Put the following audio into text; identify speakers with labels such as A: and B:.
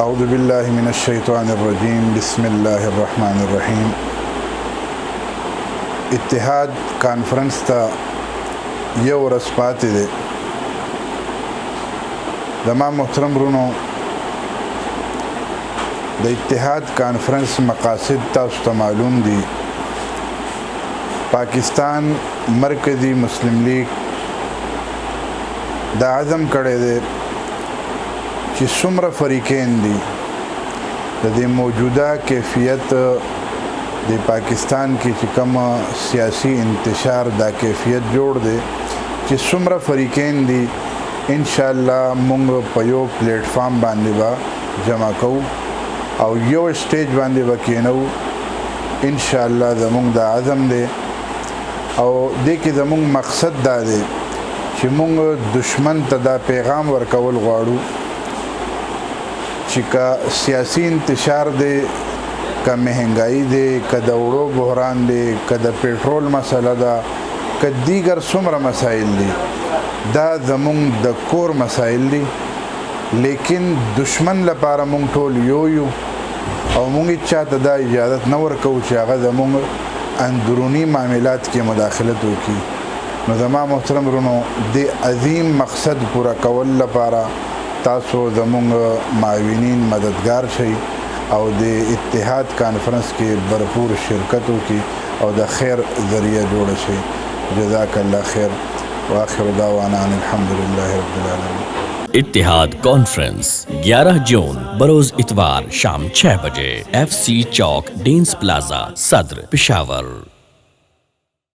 A: اعوذ باللہ من الشیطان الرجیم بسم اللہ الرحمن الرحیم. اتحاد کانفرنس ته یو ورځ پاتې دی. زما محترم ورونو، د اتحاد کانفرنس مقاصد تاسو ته معلوم دي. پاکستان مرکزی مسلم لیگ دا عزم کړی دی چې څومره فریقین دي د دې موجوده کیفیت د پاکستان کې چې کوم سیاسي انتشار دا کیفیت جوړ دی چې څومره فریقین دي ان شاء الله موږ په یو پلیټ فارم باندې به جمع کوو او یو سټیج باندې به کینو. ان شاء الله زموږ دا عزم دی او دې کې زموږ مقصد دا دی چې موږ دشمن ته دا پیغام ورکول غواړو چې که سیاسي انتشار دی، که مهنګایي دی، که د وړو بحران دی، که د پیټرول مسله ده، که دیگر څومره مسایل دي، دا زموږ د کور مسایل دي. لیکن دشمن لپاره موږ ټول یو او موږ چاته دا اجازت نه ورکوو چې هغه زموږ اندروني معاملات کې مداخلت وکړي. نو زما محترم ورونو، د عظیم مقصد پوره کول لپاره تاسو زموږ معاونین مددگار شئ او د اتحاد کانفرنس کې بھرپور شرکت وکړي او د خیر ذریعہ جوړه شئ. جزاک الله خیر واخر دعوانا ان الحمد لله رب العالمین.
B: اتحاد کانفرنس 11 جون بروز اتوار شام 6 بجے FC چوک ڈینس پلازا صدر پشاور.